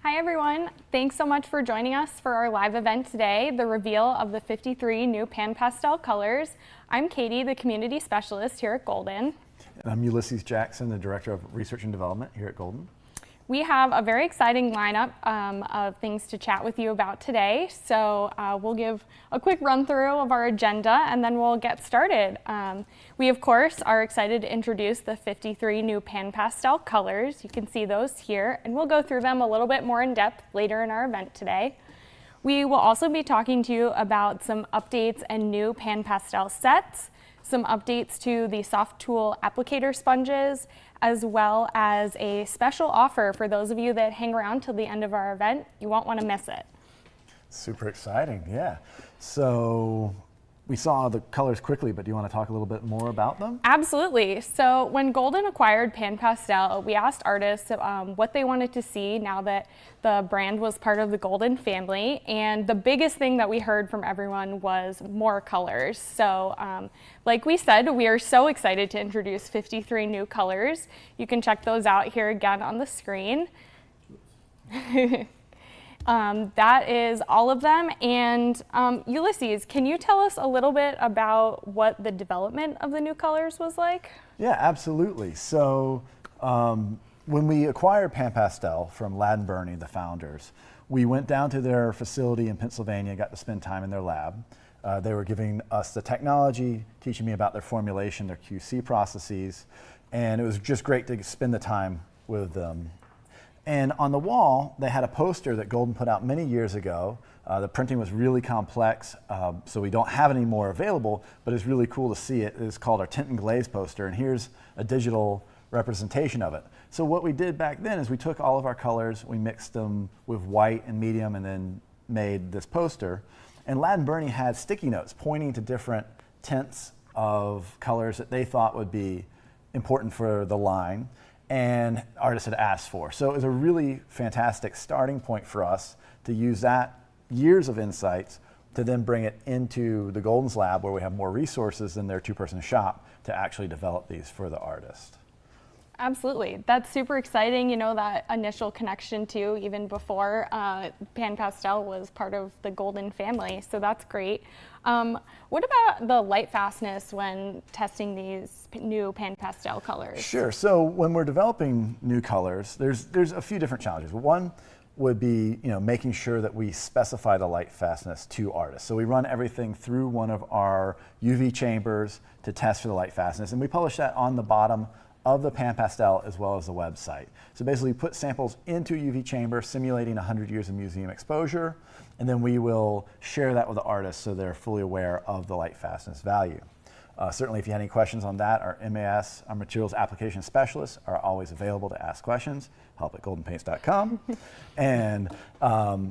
Hi everyone, thanks so much for joining us for our live event today, the reveal of the 53 new PanPastel colors. I'm Katie, the Community Specialist here at Golden. And I'm Ulysses Jackson, the Director of Research and Development here at Golden. We have a very exciting lineup of things to chat with you about today. So we'll give a quick run through of our agenda and then we'll get started. We of course are excited to introduce the 53 new PanPastel colors. You can see those here and we'll go through them a little bit more in depth later in our event today. We will also be talking to you about some updates and new PanPastel sets, some updates to the soft tool applicator sponges, as well as a special offer for those of you that hang around till the end of our event. You won't want to miss it. Super exciting, yeah. So we saw the colors quickly, but do you want to talk a little bit more about them? Absolutely. So when Golden acquired PanPastel, we asked artists what they wanted to see now that the brand was part of the Golden family. And the biggest thing that we heard from everyone was more colors. So like we said, we are so excited to introduce 53 new colors. You can check those out here again on the screen. That is all of them. And Ulysses, can you tell us a little bit about what the development of the new colors was like? Yeah, absolutely. So when we acquired PanPastel from Ladd and Burney, the founders, we went down to their facility in Pennsylvania, got to spend time in their lab. They were giving us the technology, teaching me about their formulation, their QC processes, and it was just great to spend the time with them. And on the wall, they had a poster that Golden put out many years ago. The printing was really complex, so we don't have any more available, but it's really cool to see it. It's called our Tint and Glaze poster, and here's a digital representation of it. So what we did back then is we took all of our colors, we mixed them with white and medium, and then made this poster. And Ladd and Burney had sticky notes pointing to different tints of colors that they thought would be important for the line and artists had asked for. So it was a really fantastic starting point for us to use that years of insights to then bring it into the Golden's lab where we have more resources than their two-person shop to actually develop these for the artist. Absolutely. That's super exciting, you know, that initial connection to even before PanPastel was part of the Golden family, so that's great. What about the light fastness when testing these new PanPastel colors? Sure. So when we're developing new colors, there's a few different challenges. One would be, you know, making sure that we specify the light fastness to artists. So we run everything through one of our UV chambers to test for the light fastness, and we publish that on the bottom of the PanPastel as well as the website. So basically put samples into a UV chamber simulating 100 years of museum exposure, and then we will share that with the artists so they're fully aware of the light fastness value. Certainly if you have any questions on that, our MAS, our materials application specialists, are always available to ask questions, help@goldenpaints.com, and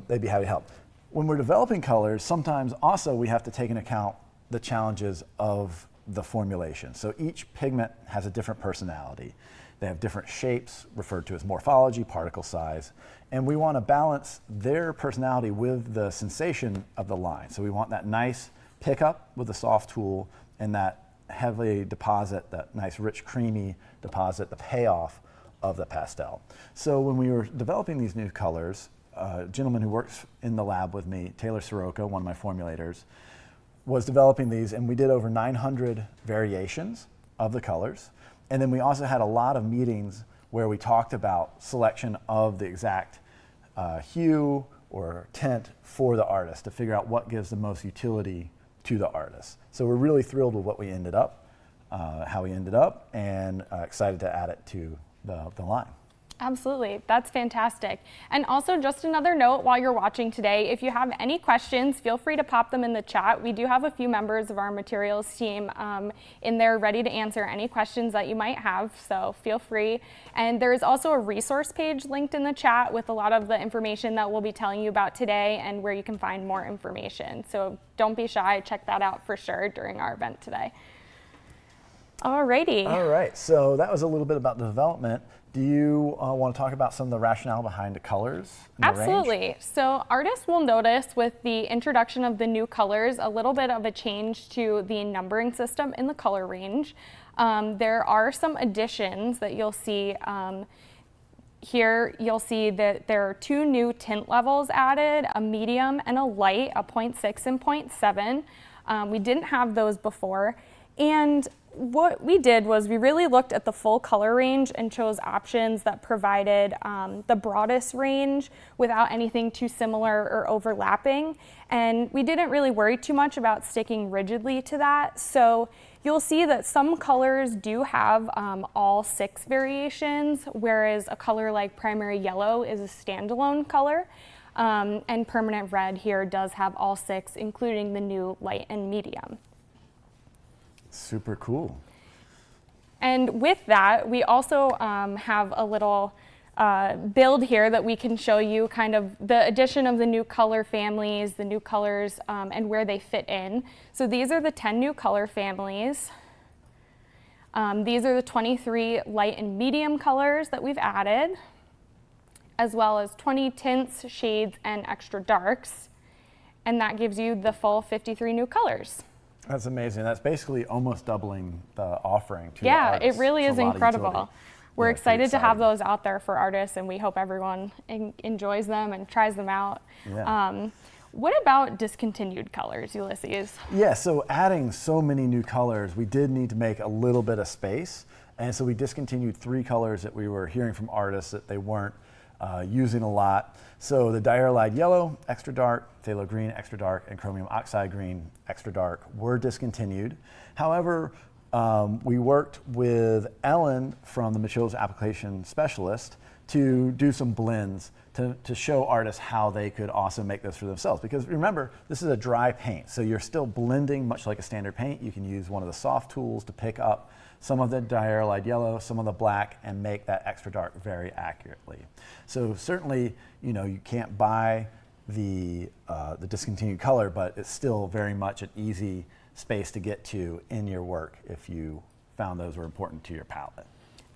they'd be happy to help. When we're developing colors, sometimes also we have to take into account the challenges of the formulation. So each pigment has a different personality. They have different shapes, referred to as morphology, particle size, and we want to balance their personality with the sensation of the line. So we want that nice pickup with the soft tool and that heavy deposit, that nice rich creamy deposit, the payoff of the pastel. So when we were developing these new colors, a gentleman who works in the lab with me, Taylor Soroka, one of my formulators, was developing these, and we did over 900 variations of the colors. And then we also had a lot of meetings where we talked about selection of the exact hue or tint for the artist to figure out what gives the most utility to the artist. So we're really thrilled with what we ended up, how we ended up, and excited to add it to the line. Absolutely, that's fantastic. And also just another note while you're watching today, if you have any questions, feel free to pop them in the chat. We do have a few members of our materials team in there ready to answer any questions that you might have, so feel free. And there is also a resource page linked in the chat with a lot of the information that we'll be telling you about today and where you can find more information. So don't be shy, check that out for sure during our event today. Alrighty. All right, so that was a little bit about the development. Do you want to talk about some of the rationale behind the colors? Absolutely. Range? So artists will notice with the introduction of the new colors a little bit of a change to the numbering system in the color range. There are some additions that you'll see here you'll see that there are 2 new tint levels added, a medium and a light, a 0.6 and 0.7. We didn't have those before. And what we did was we really looked at the full color range and chose options that provided the broadest range without anything too similar or overlapping. And we didn't really worry too much about sticking rigidly to that. So you'll see that some colors do have all 6 variations, whereas a color like primary yellow is a standalone color. And permanent red here does have all 6, including the new light and medium. Super cool. And with that, we also have a little build here that we can show you kind of the addition of the new color families, the new colors, and where they fit in. So these are the 10 new color families. These are the 23 light and medium colors that we've added, as well as 20 tints, shades, and extra darks. And that gives you the full 53 new colors. That's amazing. That's basically almost doubling the offering to the Yeah, artists. it really is incredible. We're excited to have those out there for artists, and we hope everyone enjoys them and tries them out. Yeah. What about discontinued colors, Ulysses? Yeah, so adding so many new colors, we did need to make a little bit of space. And so we discontinued 3 colors that we were hearing from artists that they weren't using a lot. So the diarylide yellow, extra dark, phthalo green, extra dark, and chromium oxide green, extra dark, were discontinued. However, we worked with Ellen from the Materials Application Specialist to do some blends to show artists how they could also make this for themselves. Because remember, this is a dry paint, so you're still blending much like a standard paint. You can use one of the soft tools to pick up some of the diarylide yellow, some of the black, and make that extra dark very accurately. So certainly, you know, you can't buy the discontinued color, but it's still very much an easy space to get to in your work if you found those were important to your palette.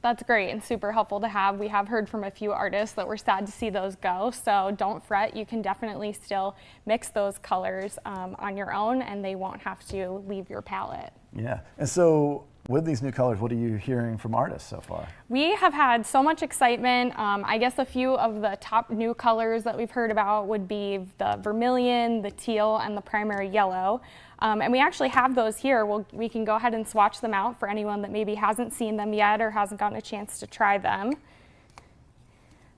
That's great and super helpful to have. We have heard from a few artists that were sad to see those go, so don't fret. You can definitely still mix those colors on your own, and they won't have to leave your palette. Yeah, and so with these new colors, what are you hearing from artists so far? We have had so much excitement. I guess a few of the top new colors that we've heard about would be the vermilion, the teal, and the primary yellow. And we actually have those here. We can go ahead and swatch them out for anyone that maybe hasn't seen them yet or hasn't gotten a chance to try them.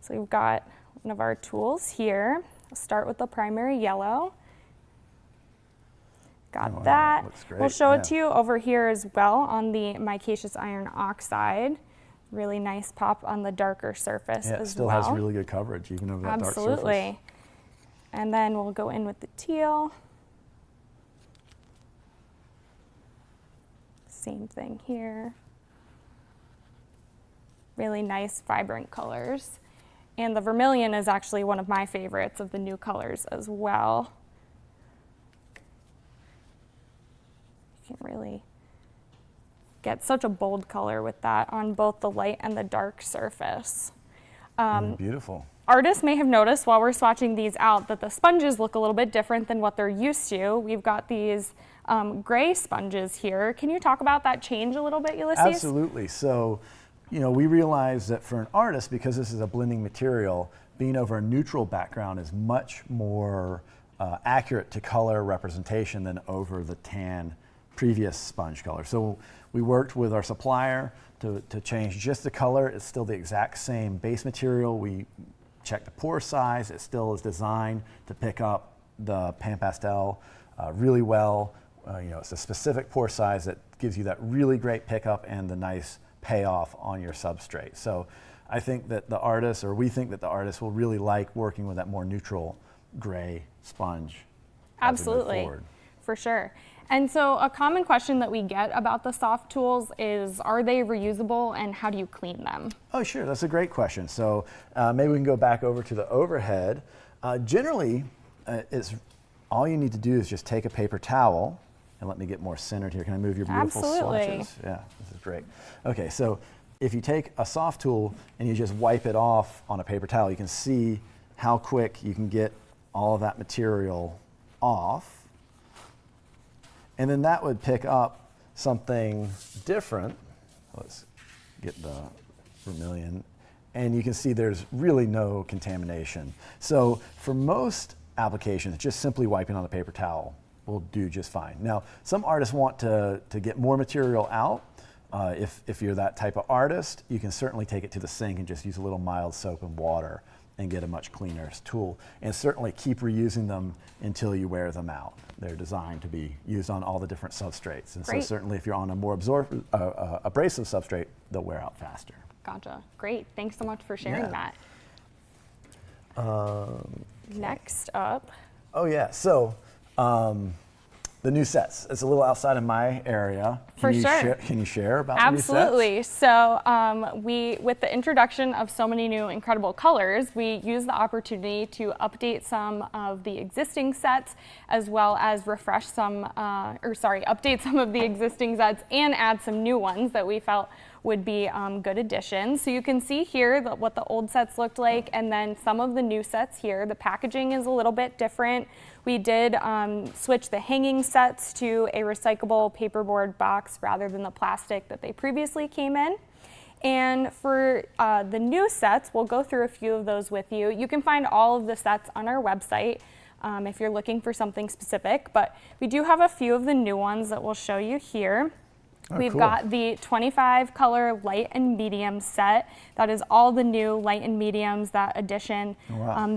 So we've got one of our tools here. I'll start with the primary yellow. Got that. Looks great. We'll show it to you over here as well on the micaceous iron oxide. Really nice pop on the darker surface as well. It still has really good coverage even over that dark surface. Absolutely. And then we'll go in with the teal. Same thing here. Really nice, vibrant colors. And the vermilion is actually one of my favorites of the new colors as well. You can really get such a bold color with that on both the light and the dark surface. Beautiful. Artists may have noticed while we're swatching these out that the sponges look a little bit different than what they're used to. We've got these gray sponges here. Can you talk about that change a little bit, Ulysses? Absolutely. So, you know, we realized that for an artist, because this is a blending material, being over a neutral background is much more accurate to color representation than over the tan previous sponge color. So we worked with our supplier to change just the color. It's still the exact same base material. We checked the pore size. It still is designed to pick up the PanPastel really well. You know, it's a specific pore size that gives you that really great pickup and the nice payoff on your substrate. So I think that the artists, or we think that the artists will really like working with that more neutral gray sponge. Absolutely, for sure. And so a common question that we get about the soft tools is, are they reusable and how do you clean them? Oh, sure, that's a great question. So maybe we can go back over to the overhead. Generally, it's all you need to do is just take a paper towel, and let me get more centered here. Can I move your beautiful swatches? Yeah, this is great. Okay, so if you take a soft tool and you just wipe it off on a paper towel, you can see how quick you can get all of that material off. And then that would pick up something different. Let's get the vermilion. and you can see there's really no contamination. So for most applications, just simply wiping on the paper towel will do just fine. Now, some artists want to get more material out. If you're that type of artist, you can certainly take it to the sink and just use a little mild soap and water and get a much cleaner tool. And certainly keep reusing them until you wear them out. They're designed to be used on all the different substrates. And Great. so certainly if you're on a more abrasive substrate, they'll wear out faster. Gotcha. Great. Thanks so much for sharing that. Next up. Oh yeah, so the new sets. It's a little outside of my area. For sure. Can you share about Absolutely. the new sets? So with the introduction of so many new incredible colors, we use the opportunity to update some of the existing sets, as well as update some of the existing sets and add some new ones that we felt would be good additions. So you can see here what the old sets looked like, and then some of the new sets here. The packaging is a little bit different. We did switch the hanging sets to a recyclable paperboard box rather than the plastic that they previously came in. And for the new sets, we'll go through a few of those with you. You can find all of the sets on our website if you're looking for something specific, but we do have a few of the new ones that we'll show you here. We've got the 25 color light and medium set. That is all the new light and mediums, that addition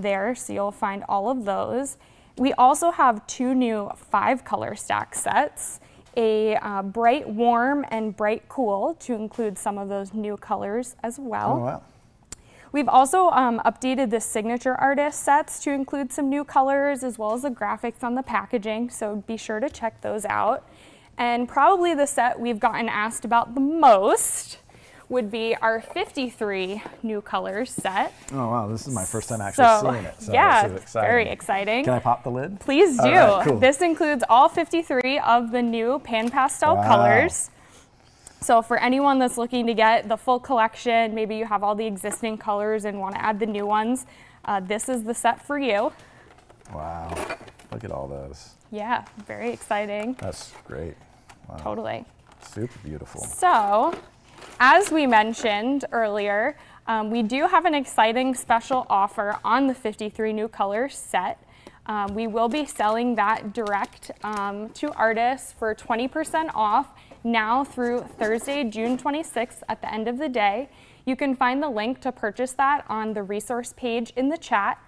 there. So you'll find all of those. We also have 2 new 5 color stack sets, a bright warm and bright cool to include some of those new colors as well. Oh, wow. We've also updated the signature artist sets to include some new colors as well as the graphics on the packaging. So be sure to check those out. And probably the set we've gotten asked about the most would be our 53 new colors set. Oh wow, this is my first time actually seeing it. So yeah, this is exciting. Very exciting. Can I pop the lid? Please do. All right, cool. This includes all 53 of the new PanPastel colors. So for anyone that's looking to get the full collection, maybe you have all the existing colors and want to add the new ones, this is the set for you. Wow, look at all those. Yeah, very exciting. That's great. Wow. Totally. Super beautiful. So, as we mentioned earlier, we do have an exciting special offer on the 53 new colors set. We will be selling that direct to artists for 20% off now through Thursday, June 26th at the end of the day. You can find the link to purchase that on the resource page in the chat.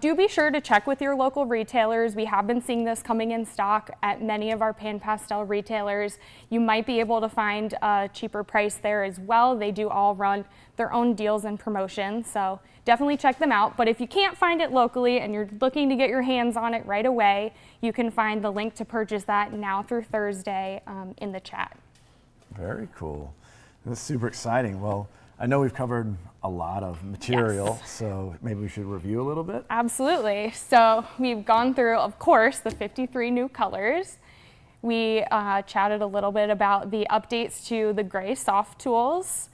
Do be sure to check with your local retailers. We have been seeing this coming in stock at many of our PanPastel retailers. You might be able to find a cheaper price there as well. They do all run their own deals and promotions, so definitely check them out. But if you can't find it locally and you're looking to get your hands on it right away, you can find the link to purchase that now through Thursday in the chat. Very cool. That's super exciting. Well, I know we've covered a lot of material, so maybe we should review a little bit. Absolutely. So we've gone through, of course, the 53 new colors. We chatted a little bit about the updates to the gray soft tools.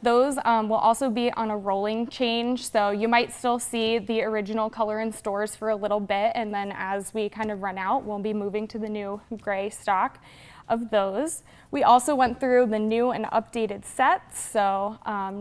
Those will also be on a rolling change, so you might still see the original color in stores for a little bit, and then as we kind of run out, we'll be moving to the new gray stock of those. We also went through the new and updated sets, so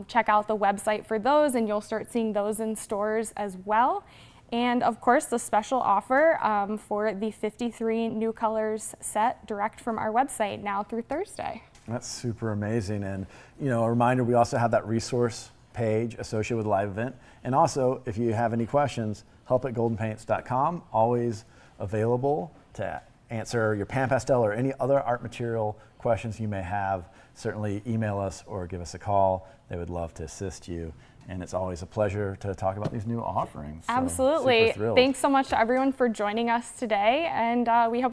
check out the website for those and you'll start seeing those in stores as well. And of course, the special offer for the 53 new colors set direct from our website now through Thursday. That's super amazing. And a reminder, we also have that resource page associated with the live event. And also, if you have any questions, help@goldenpaints.com, always available to answer your PanPastel or any other art material questions you may have. Certainly email us or give us a call. They would love to assist you. And it's always a pleasure to talk about these new offerings. Absolutely. So, super thrilled. Thanks so much to everyone for joining us today. And we hope